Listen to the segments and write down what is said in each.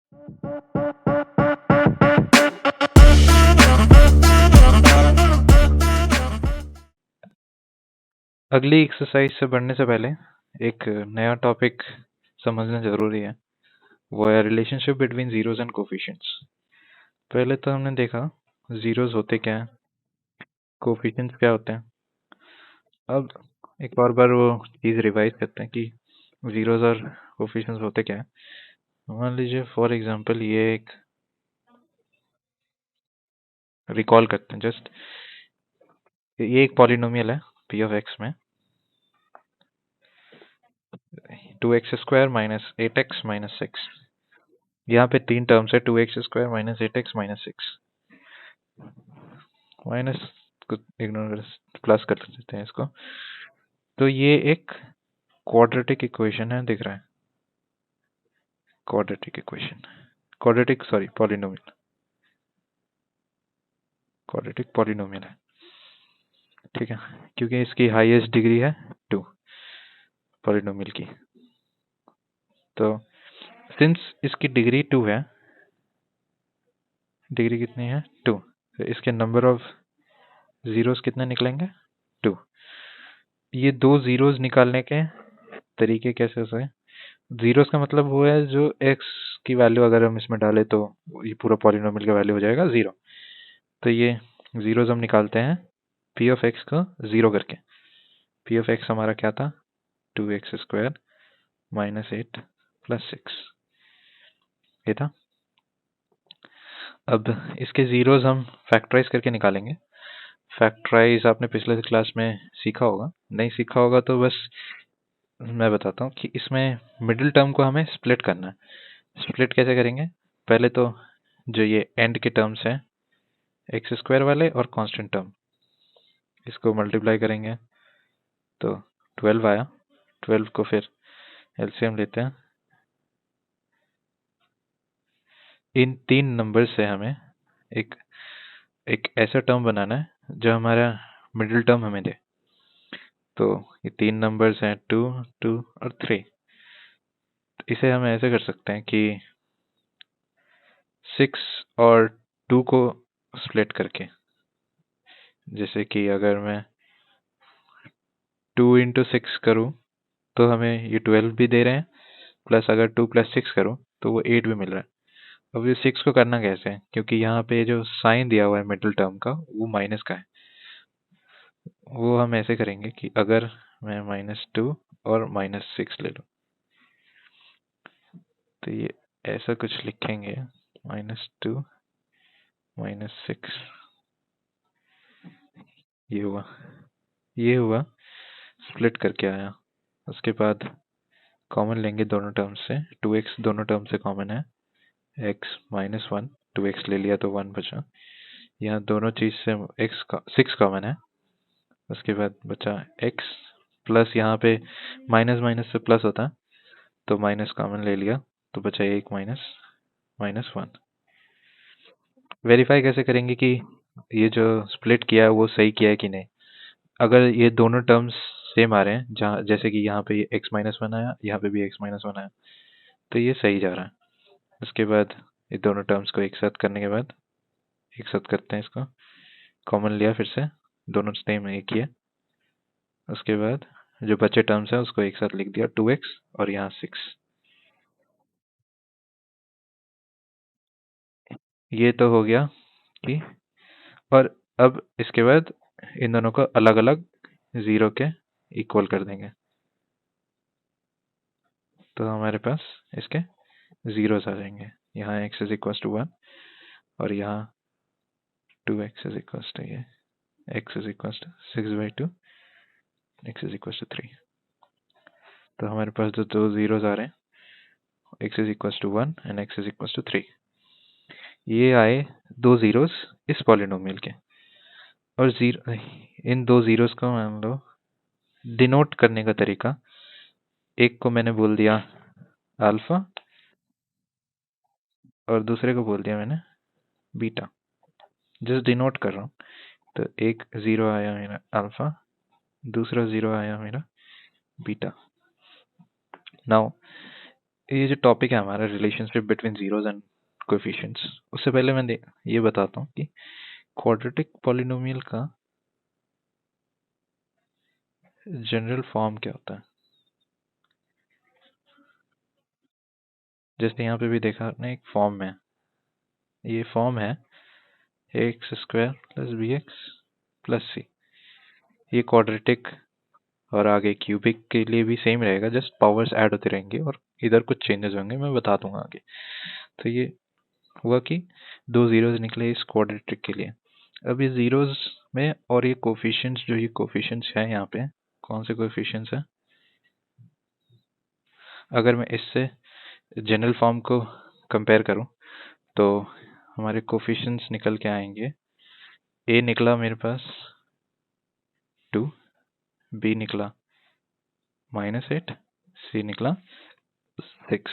अगली एक्सरसाइज से बढ़ने से पहले एक नया टॉपिक समझना जरूरी है। वो है relationship between zeros and coefficients. पहले तो हमने देखा जीरोस होते क्या हैं, कोफिशिएंट्स क्या होते हैं। अब एक और बार वो चीज रिवाइज करते हैं कि जीरोस और कोफिशिएंट्स होते क्या है। मान लीजिए फॉर एग्जांपल ये एक रिकॉल करते हैं जस्ट, ये एक पॉलिनोमियल है पी ऑफ एक्स में 2x² माइनस 8x माइनस 6। यहाँ पे तीन टर्म्स है 2x² minus 8x minus 6। Minus को इग्नोर प्लस कर देते हैं इसको। तो ये एक क्वाड्रेटिक इक्वेशन है, दिख रहा है quadratic equation, quadratic sorry polynomial, quadratic polynomial है, ठीक है, क्योंकि इसकी हाईएस्ट डिग्री है 2 पॉलिनोमियल की। तो सिंस इसकी डिग्री 2 है, डिग्री कितनी है 2, तो इसके नंबर ऑफ जीरोस कितने निकलेंगे 2। ये दो जीरोस निकालने के तरीके कैसे होते हैं। जीरोस का मतलब वो है जो एक्स की वैल्यू अगर हम इसमें डालें तो ये पूरा पॉलिनोमियल का वैल्यू हो जाएगा 0। तो ये जीरोस हम निकालते हैं पी ऑफ एक्स को 0 करके। पी ऑफ एक्स हमारा क्या था 2x² माइनस 8 प्लस 6, ये था। अब इसके जीरोस हम फैक्टराइज करके निकालेंगे। फैक्टराइज आपने पिछले क्लास में सीखा होगा, नहीं सीखा होगा तो बस मैं बताता हूँ कि इसमें मिडिल टर्म को हमें स्प्लिट करना है। स्प्लिट कैसे करेंगे, पहले तो जो ये एंड के टर्म्स हैं x² वाले और कांस्टेंट टर्म, इसको मल्टीप्लाई करेंगे तो 12 आया। 12 को फिर एलसीएम लेते हैं। इन तीन नंबर से हमें एक एक ऐसा टर्म बनाना है जो हमारा मिडिल टर्म हमें दे। तो ये तीन नंबर्स हैं 2, 2 और 3। इसे हम ऐसे कर सकते हैं कि 6 और 2 को स्प्लिट करके, जैसे कि अगर मैं 2 इंटू 6 करूँ तो हमें ये 12 भी दे रहे हैं, प्लस अगर 2 प्लस 6 करूँ तो वो 8 भी मिल रहा है। अब ये 6 को करना कैसे है, क्योंकि यहाँ पे जो साइन दिया हुआ है मिडिल टर्म का वो माइनस का है। वो हम ऐसे करेंगे कि अगर मैं -2 और -6 ले लूँ तो ये ऐसा कुछ लिखेंगे -2 -6, ये हुआ स्प्लिट करके आया। उसके बाद कॉमन लेंगे दोनों टर्म से, 2x दोनों टर्म से कॉमन है, x -1, 2x ले लिया तो 1 बचा। यहाँ दोनों चीज से x 6 कॉमन है। उसके बाद बचा x प्लस, यहाँ पे माइनस माइनस से प्लस होता है तो माइनस कॉमन ले लिया तो बचा 1 -1। वेरीफाई कैसे करेंगे कि ये जो स्प्लिट किया है वो सही किया है कि नहीं। अगर ये दोनों टर्म्स सेम आ रहे हैं, जहाँ जैसे कि यहाँ पे x -1 आया, यहाँ पे भी x -1 आया, तो ये सही जा रहा है। उसके बाद ये दोनों टर्म्स को एक साथ करने के बाद एक साथ करते हैं, इसको कॉमन लिया फिर से, दोनों सेम एक ही है। उसके बाद जो बचे टर्म्स है उसको एक साथ लिख दिया 2x और यहाँ 6। ये तो हो गया कि, और अब इसके बाद इन दोनों को अलग अलग 0 के इक्वल कर देंगे तो हमारे पास इसके जीरोस आ जाएंगे। यहाँ x इज इक्वल टू 1 और यहाँ 2x इज इक्वल टू ये x is equal to 6/2, x is equal to 3। तो हमारे पास जो दो जीरोस आ रहे हैं x is equal to 1 and x is equal to 3, ये आए दो जीरोस इस पॉलिनोमियल के। और जीरो, इन दो जीरोस को मान लो डिनोट करने का तरीका, एक को मैंने बोल दिया अल्फा और दूसरे को बोल दिया मैंने बीटा, जस्ट डिनोट कर रहा हूँ। तो एक जीरो आया मेरा अल्फा, दूसरा जीरो आया मेरा बीटा। नाउ ये जो टॉपिक है हमारा relationship between zeros and coefficients, उससे पहले मैं ये बताता हूँ कि क्वाड्रेटिक पॉलिनोमियल का जनरल फॉर्म क्या होता है। जैसे यहाँ पे भी देखा आपने एक फॉर्म में, ये फॉर्म है x square plus b x plus c. ये क्वाड्रेटिक और आगे क्यूबिक के लिए भी सेम रहेगा, जस्ट पावर्स ऐड होते रहेंगे और इधर कुछ चेंजेस होंगे, मैं बता दूंगा आगे। तो ये हुआ कि दो जीरोस निकले इस क्वाड्रेटिक के लिए। अब ये जीरोस में और ये कोफिशिएंट्स, जो ये कोफिशिएंट्स है यहाँ पे, कौन से कोफिशिएंट्स है, अगर मैं इससे जनरल फॉर्म को कंपेयर करूं तो हमारे कोफिशिएंट्स निकल के आएंगे। ए निकला मेरे पास 2, बी निकला -8, सी निकला 6।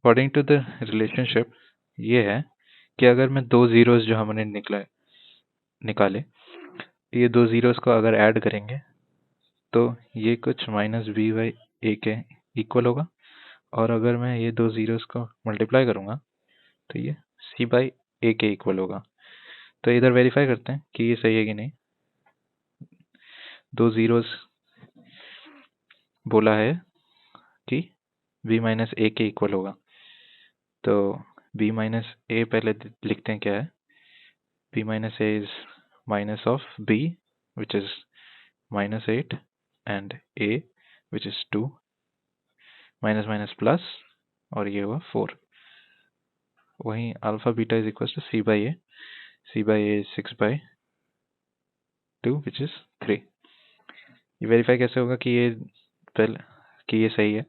अकॉर्डिंग टू द रिलेशनशिप ये है कि अगर मैं दो जीरोस जो हमने निकाले, ये दो जीरोस को अगर ऐड करेंगे तो ये कुछ -b/a के इक्वल होगा, और अगर मैं ये दो जीरोस को मल्टीप्लाई करूंगा तो ये c/a के इक्वल होगा। तो इधर वेरीफाई करते हैं कि ये सही है कि नहीं। दो जीरोस बोला है कि b-a के इक्वल होगा, तो b-a पहले लिखते हैं क्या है। b-a is minus of b which is -8 and a which is 2, minus minus plus, और ये हुआ 4। वहीं alpha beta is equal to c/a, c/a is 6/2 which is 3। ये वेरीफाई कैसे होगा कि ये पहले कि ये सही है,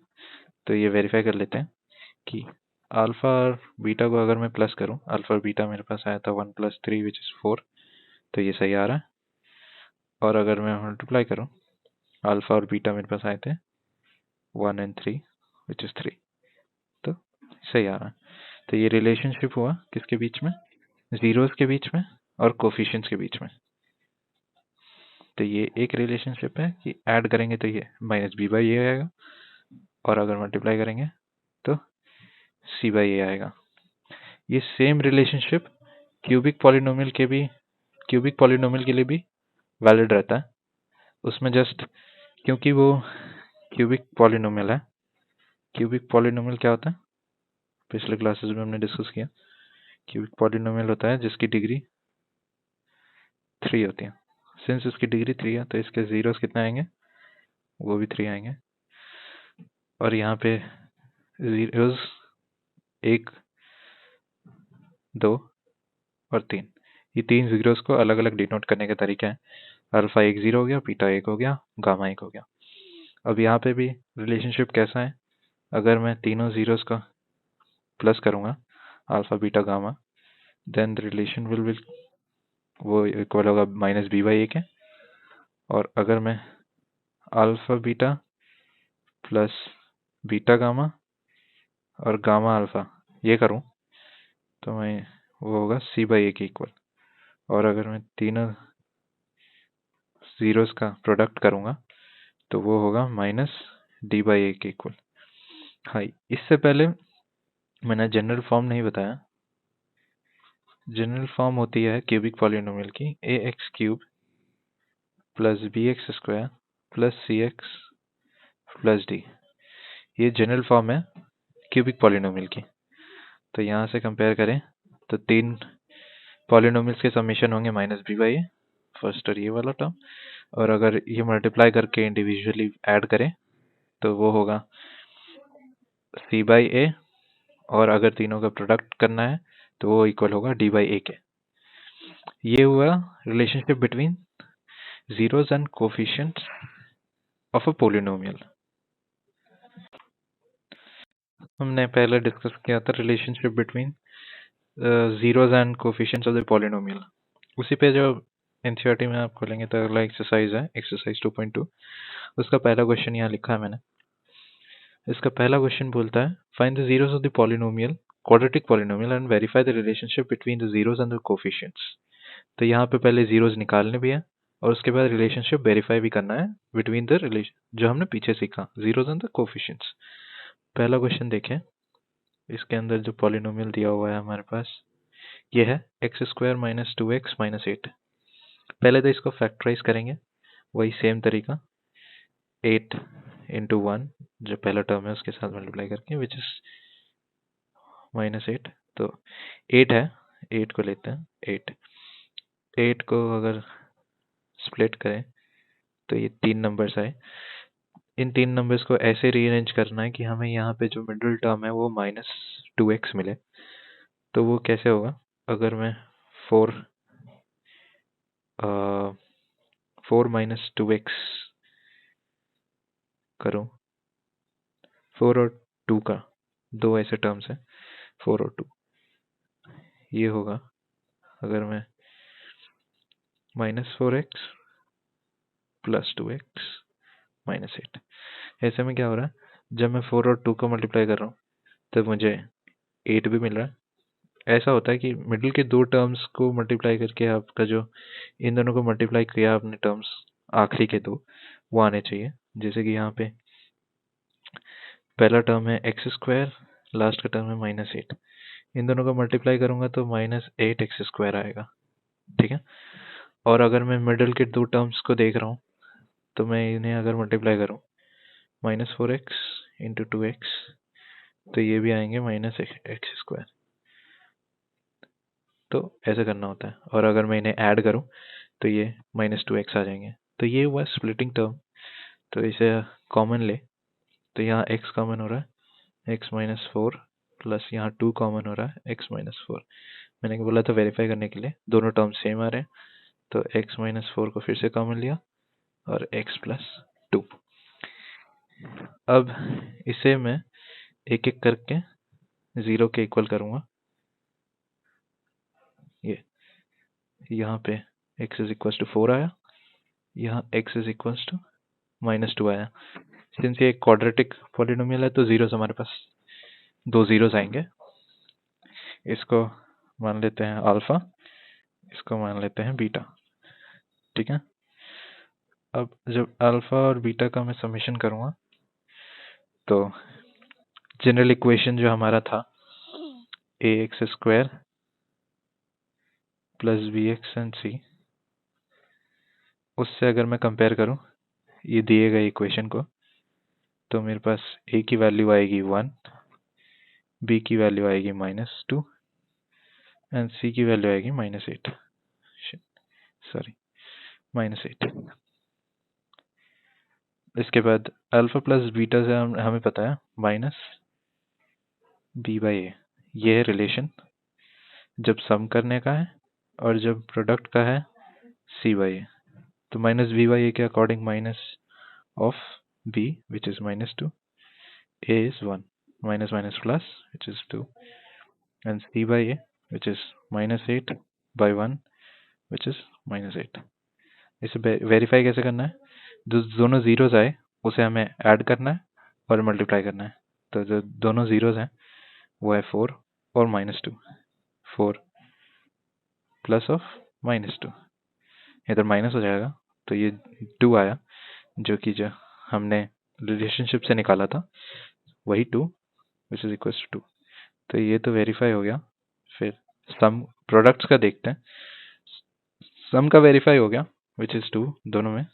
तो ये वेरीफाई कर लेते हैं कि अल्फा और बीटा को अगर मैं प्लस करूं, अल्फा और बीटा मेरे पास आया था 1 + 3 विच इज 4, तो ये सही आ रहा है। और अगर मैं मल्टीप्लाई करूं, अल्फा और बीटा मेरे पास आए थे 1 and 3 विच इज 3, तो सही आ रहा है। तो ये रिलेशनशिप हुआ किसके बीच में, जीरोस के बीच में और कोफिशिएंट्स के बीच में। तो ये एक रिलेशनशिप है कि ऐड करेंगे तो ये -b/a आएगा, और अगर मल्टीप्लाई करेंगे तो c/a आएगा। ये सेम रिलेशनशिप क्यूबिक पॉलिनोमियल के लिए भी वैलिड रहता है। उसमें जस्ट क्योंकि वो क्यूबिक पॉलिनोमियल है, क्यूबिक पॉलिनोमियल क्या होता है, पिछले क्लासेस में हमने डिस्कस किया। क्यूबिक पॉलिनोमियल होता है जिसकी डिग्री 3 होती है। सिंस इसकी डिग्री 3 है तो इसके जीरोस कितने आएंगे, वो भी 3 आएंगे। और यहाँ पे जीरोस 1, 2 और 3, ये तीन जीरोस को अलग अलग डिनोट करने का तरीका है। अल्फा 1 0 हो गया, बीटा 1 हो गया, गामा 1 हो गया। अब यहाँ पे भी रिलेशनशिप कैसा है, अगर मैं तीनों जीरोस का प्लस करूंगा, alpha beta gamma, then the relation will वो इक्वल होगा -b/a के। और अगर मैं alpha beta plus beta gamma और गामा अल्फा ये करूं तो मैं वो होगा c/a के इक्वल। और अगर मैं तीनों जीरोस का प्रोडक्ट करूंगा तो वो होगा -d/a के इक्वल। हाँ, इससे पहले मैंने जनरल फॉर्म नहीं बताया। जनरल फॉर्म होती है क्यूबिक पॉलिनोमियल की ax³ plus bx² plus cx plus d। ये जनरल फॉर्म है क्यूबिक पॉलिनोमियल की। तो यहाँ से कंपेयर करें तो तीन पॉलिनोमियल्स के समेशन होंगे -b/a, फर्स्ट और ये वाला टर्म, और अगर ये मल्टीप्लाई करके इंडिविजुअली ऐड करें तो वो होगा c/a, और अगर तीनों का प्रोडक्ट करना है तो वो इक्वल होगा d/a के। ये हुआ relationship between zeros and coefficients of a polynomial। हमने पहले डिस्कस किया था relationship between zeros and coefficients of the polynomial। उसी पे जो एनसीईआरटी में आप खोलेंगे तो अगला एक्सरसाइज है एक्सरसाइज 2.2। उसका पहला क्वेश्चन यहाँ लिखा है मैंने। इसका पहला क्वेश्चन बोलता है find the zeros of the polynomial quadratic polynomial and verify the relationship between the zeros and the coefficients. तो यहाँ पे पहले जीरोस निकालने भी है और उसके बाद रिलेशनशिप वेरीफाई भी करना है बिटवीन द रिलेशन जो हमने पीछे सीखा, जीरोस एंड द कोफिशिएंट्स। पहला क्वेश्चन देखें, इसके अंदर जो पॉलिनोमियल दिया हुआ है हमारे पास ये है x square minus 2x minus 8। पहले तो इसको फैक्टराइज करेंगे, वही सेम तरीका, 8 इंटू 1 जो पहला टर्म है उसके साथ मल्टीप्लाई करके, विच इज -8। तो 8 है, 8 को लेते हैं, 8 को अगर स्प्लिट करें तो ये 3 नंबर्स आए। इन 3 नंबर्स को ऐसे रीअरेंज करना है कि हमें यहाँ पे जो मिडिल टर्म है वो -2x मिले। तो वो कैसे होगा, अगर मैं 4 -2x करूं, 4 और 2 का, दो ऐसे टर्म्स हैं 4 और 2, ये होगा अगर मैं -4x प्लस 2x माइनस 8। ऐसे में क्या हो रहा है, जब मैं 4 और 2 को मल्टीप्लाई कर रहा हूँ तब मुझे 8 भी मिल रहा है। ऐसा होता है कि मिडिल के दो टर्म्स को मल्टीप्लाई करके आपका जो इन दोनों को मल्टीप्लाई किया आपने टर्म्स आखिरी के दो, वो आने चाहिए। जैसे कि यहाँ पे पहला टर्म है एक्स स्क्वायर, लास्ट का टर्म है -8। इन दोनों को मल्टीप्लाई करूंगा तो -8x² आएगा, ठीक है। और अगर मैं मिडिल के दो टर्म्स को देख रहा हूँ तो मैं इन्हें अगर मल्टीप्लाई करूँ, -4x इंटू 2x, तो ये भी आएंगे -x²। तो ऐसे करना होता है। और अगर मैं इन्हें ऐड करूं तो ये -2x आ जाएंगे। तो ये हुआ स्प्लिटिंग टर्म। तो इसे कॉमन ले, तो यहाँ x कॉमन हो रहा है, x-4 प्लस यहाँ 2 कॉमन हो रहा है, x-4। मैंने बोला था वेरीफाई करने के लिए दोनों टर्म सेम आ रहे हैं, तो x-4 को फिर से कॉमन लिया और x प्लस 2। अब इसे मैं एक एक करके 0 के इक्वल करूंगा। ये यहाँ पे x इज इक्वल टू 4 आया, यहाँ x इज इक्वल टू -2 आया। सिंस ये क्वाड्रेटिक पॉलिनोमियल है तो जीरोस हमारे पास दो जीरोस आएंगे। इसको मान लेते हैं अल्फा, इसको मान लेते हैं बीटा, ठीक है। अब जब अल्फा और बीटा का मैं समेशन करूंगा तो जनरल इक्वेशन जो हमारा था ax² plus bx and c, उससे अगर मैं कंपेयर करूं ये दिए गए इक्वेशन को, तो मेरे पास a की वैल्यू आएगी 1, b की वैल्यू आएगी -2 एंड c की वैल्यू आएगी -8, सॉरी -8। इसके बाद अल्फा प्लस बीटा से हमें पता है -b/a, ये है रिलेशन जब सम करने का है और जब प्रोडक्ट का है c/a। तो -b/a के according minus of b which is -2, a is 1, minus minus plus which is 2, and c/a which is -8/1 which is -8। इसे वेरीफाई कैसे करना है, जो दोनों जीरोस आए उसे हमें ऐड करना है और मल्टीप्लाई करना है। तो जो दोनों जीरोस हैं वो है 4 और -2, 4 प्लस ऑफ -2, इधर माइनस हो जाएगा तो ये 2 आया, जो कि जो हमने रिलेशनशिप से निकाला था वही 2 विच इज इक्वल टू 2। तो ये तो वेरीफाई हो गया। फिर सम प्रोडक्ट्स का देखते हैं, सम का वेरीफाई हो गया विच इज 2 दोनों में,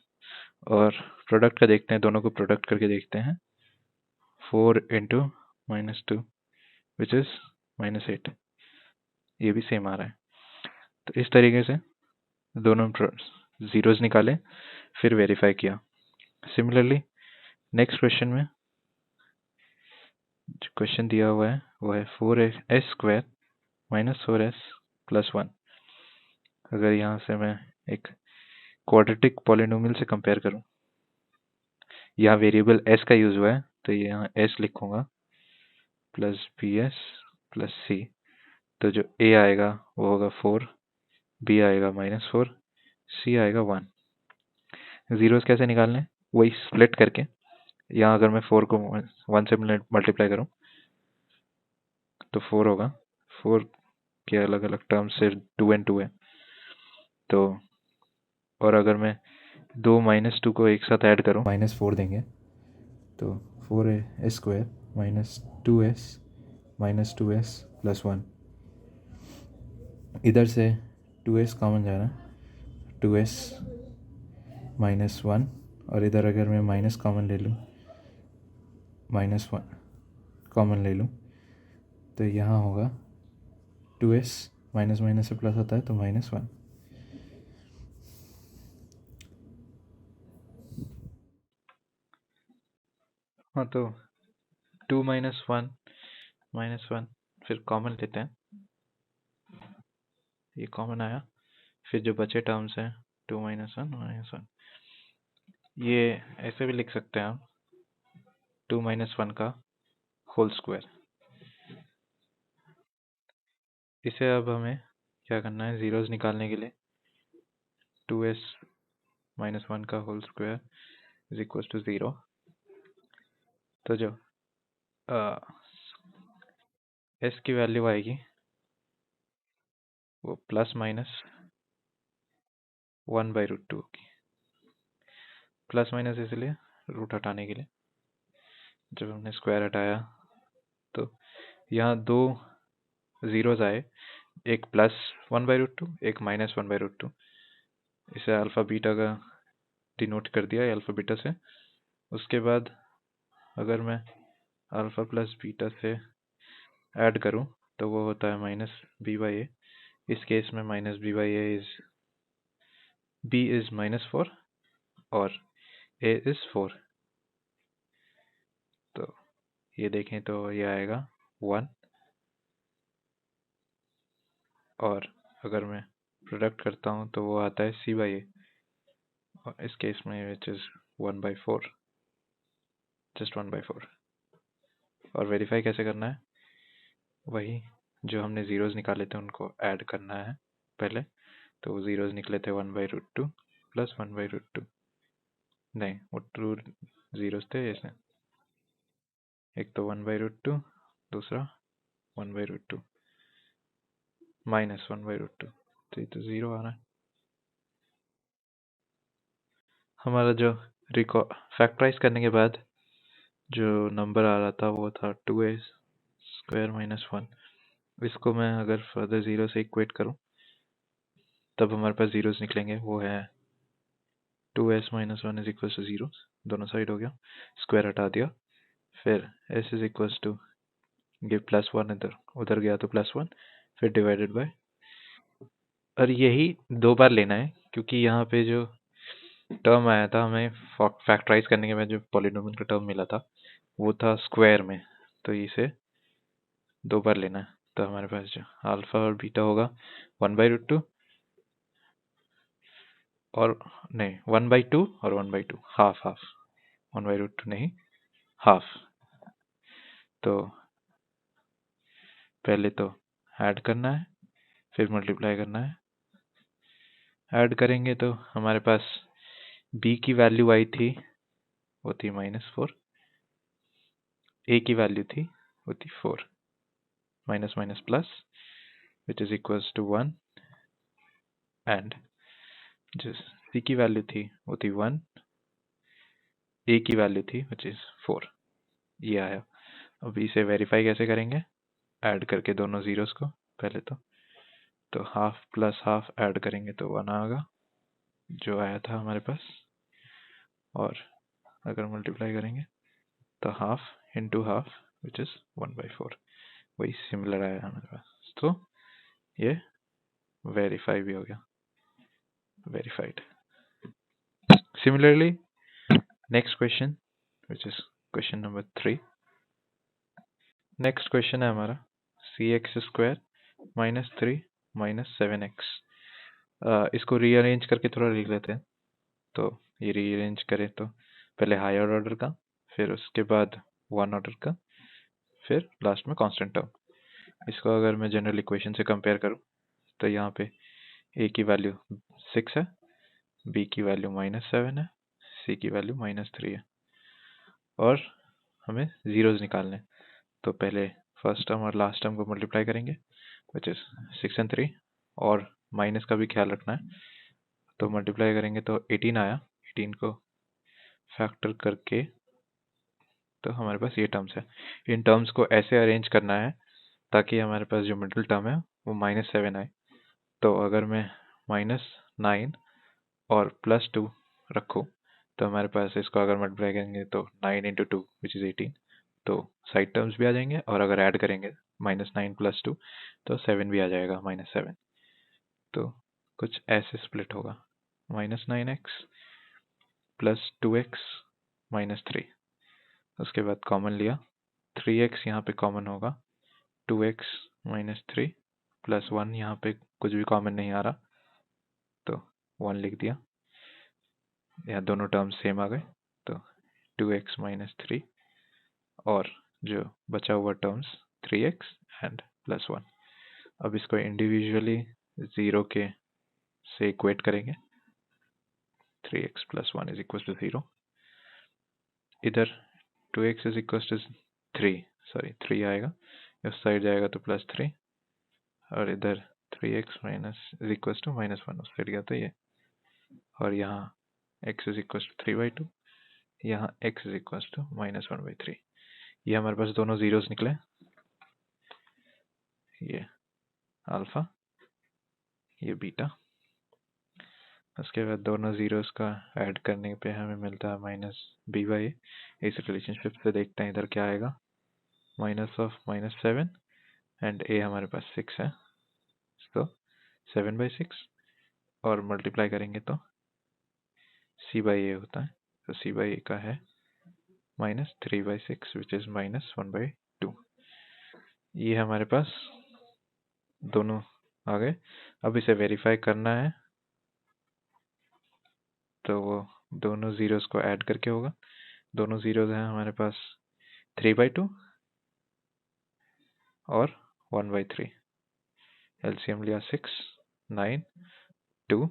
और प्रोडक्ट का देखते हैं, दोनों को प्रोडक्ट करके देखते हैं, 4 इंटू -2 विच इज -8, ये भी सेम आ रहा है। तो इस तरीके से दोनों जीरोस निकाले फिर वेरीफाई किया। सिमिलरली नेक्स्ट क्वेश्चन में जो क्वेश्चन दिया हुआ है वो है 4s² -4s प्लस 1। अगर यहाँ से मैं एक क्वाड्रेटिक पॉलिनोमियल से कंपेयर करूं, यहाँ वेरिएबल s का यूज हुआ है तो ये यहाँ s लिखूंगा प्लस bs प्लस c। तो जो a आएगा वो होगा 4, b आएगा -4, c आएगा 1। जीरोस कैसे निकालने, वही स्प्लिट करके, यहाँ अगर मैं 4 को 1 से मल्टीप्लाई करूं तो 4 होगा, 4 के अलग अलग टर्म से 2 and 2 है, तो और अगर मैं 2 -2 को एक साथ ऐड करूं, -4 देंगे, तो 4s² -2s + 1। इधर से 2s कॉमन जा रहा है, 2s -1, और इधर अगर मैं माइनस कॉमन ले लूँ, -1 कॉमन ले लूँ, तो यहाँ होगा 2s, माइनस माइनस से प्लस होता है तो -1। हाँ, तो 2 - 1 -1, फिर कॉमन लेते हैं, ये कॉमन आया, फिर जो बचे टर्म्स हैं 2 - 1 -1, ये ऐसे भी लिख सकते हैं आप, 2 - 1 का होल स्क्वायर। इसे अब हमें क्या करना है, जीरोस निकालने के लिए 2s - 1 का होल स्क्वायर = 0। तो जो s की वैल्यू आएगी वो ±1/√2 होगी। प्लस माइनस इसलिए रूट हटाने के लिए, जब हमने स्क्वायर हटाया तो यहाँ 2 जीरोस आए, एक +1/√2, एक -1/√2। इसे अल्फ़ा बीटा का डिनोट कर दिया अल्फ़ा बीटा से। उसके बाद अगर मैं अल्फ़ा प्लस बीटा से ऐड करूं तो वो होता है -b/a। इस केस में -b/a b is -4 और a is 4। तो ये देखें तो ये आएगा 1, और अगर मैं प्रोडक्ट करता हूँ तो वो आता है c/a, और इस केस में विच इज 1/4, जस्ट 1/4। और वेरीफाई कैसे करना है, वही जो हमने जीरोस निकाले थे उनको ऐड करना है पहले। तो वो जीरोस निकले थे 1/√2 + 1/√2, नहीं वो ट्रू जीरोस थे इसमें, एक तो 1/√2, दूसरा 1/√2 -1/√2, तो ये तो 0 आ रहा है। हमारा जो फैक्टराइज करने के बाद जो नंबर आ रहा था वो था 2s² - 1। इसको मैं अगर फर्दर 0 से इक्वेट करूं तब हमारे पास जीरोस निकलेंगे, वो है 2s - 1 = 0, दोनों साइड हो गया, स्क्वायर हटा दिया, फिर s = ये +1 इधर उधर गया तो +1, फिर डिवाइडेड बाय, और यही 2 बार लेना है क्योंकि यहाँ पे जो टर्म आया था हमें फैक्टराइज करने के बाद जो पॉलिनोमियल का टर्म मिला था वो था स्क्वायर में, तो इसे 2 बार लेना है। तो हमारे पास जो अल्फा और बीटा होगा 1/√2 और नहीं 1/2 और 1/2, हाफ हाफ, 1/√2 नहीं, हाफ। तो पहले तो ऐड करना है, फिर मल्टीप्लाई करना है। ऐड करेंगे तो हमारे पास b की वैल्यू आई थी, वो थी -4, a की वैल्यू थी वो थी 4, minus minus plus which is equals to 1, and जो c की वैल्यू थी वो थी 1, a की वैल्यू थी विच इज 4, ये आया। अब इसे वेरीफाई कैसे करेंगे, ऐड करके दोनों जीरोस को पहले तो हाफ प्लस हाफ ऐड करेंगे तो 1 आएगा जो आया था हमारे पास, और अगर मल्टीप्लाई करेंगे तो half into half which is 1/4, वही सिमिलर आया हमारे पास। तो ये वेरीफाई भी हो गया, verified. Similarly next question which is question number 3। Next question है हमारा cx² - 3 - 7x। इसको रीअरेंज करके थोड़ा लिख लेते हैं। तो ये रीअरेंज करें तो पहले हायर ऑर्डर का, फिर उसके बाद 1 ऑर्डर का, फिर लास्ट में कांस्टेंट टर्म। इसको अगर मैं जनरल इक्वेशन से कंपेयर करूं तो यहाँ पे a की वैल्यू 6 है, b की वैल्यू -7 है, c की वैल्यू -3 है, और हमें जीरोस निकालने। तो पहले फर्स्ट टर्म और लास्ट टर्म को मल्टीप्लाई करेंगे विच इज 6 और 3, और माइनस का भी ख्याल रखना है। तो मल्टीप्लाई करेंगे तो 18 आया, 18 को फैक्टर करके तो हमारे पास ये टर्म्स है। इन टर्म्स को ऐसे अरेंज करना है ताकि हमारे पास जो मिडिल टर्म है वो -7 आए। तो अगर मैं -9 और +2 रखूँ तो हमारे पास इसको अगर मल्टीप्लाई करेंगे तो 9 × 2 विच इज़ 18, तो साइड टर्म्स भी आ जाएंगे, और अगर ऐड करेंगे -9 + 2 तो 7 भी आ जाएगा, -7। तो कुछ ऐसे स्प्लिट होगा, -9x + 2x -3। उसके बाद कॉमन लिया, 3x यहाँ पे कॉमन होगा, 2x -3 + 1, यहाँ पे कुछ भी कॉमन नहीं आ रहा तो 1 लिख दिया। यहाँ दोनों टर्म्स सेम आ गए, तो 2x -3 और जो बचा हुआ टर्म्स 3x एंड +1। अब इसको इंडिविजुअली 0 के से इक्वेट करेंगे, 3x + 1 = 0। इधर 2x = 3, सॉरी 3 आएगा, इस साइड जाएगा तो +3, और इधर 3x - -1 उस साइड गया तो ये, और यहाँ x = 3/2, यहाँ x = -1/3। ये हमारे पास दोनों जीरोस निकले, ये अल्फा, ये बीटा। उसके बाद दोनों जीरोस का ऐड करने पे हमें मिलता है -b/a। इस रिलेशनशिप से देखते हैं इधर क्या आएगा, -7 एंड a हमारे पास 6 है, तो 7/6, और मल्टीप्लाई करेंगे तो c/a होता है, तो c/a का है -3/6 विच इज -1/2। ये हमारे पास दोनों आ गए। अब इसे वेरीफाई करना है तो वो दोनों जीरोस को ऐड करके होगा। दोनों जीरोस हैं हमारे पास 3/2 और 1/3। एलसीएम लिया 6, 9, 2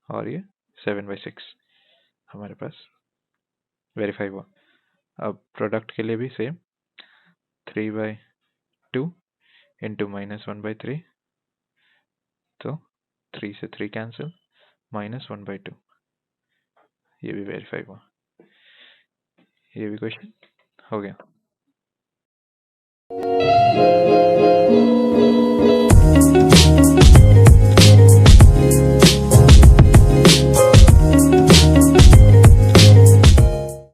और ये 7/6 हमारे पास वेरीफाई हुआ। अब प्रोडक्ट के लिए भी सेम, 3/2 इंटू -1/3, तो 3 से 3 कैंसिल, -1/2, ये भी वेरीफाई हुआ। ये भी क्वेश्चन हो गया।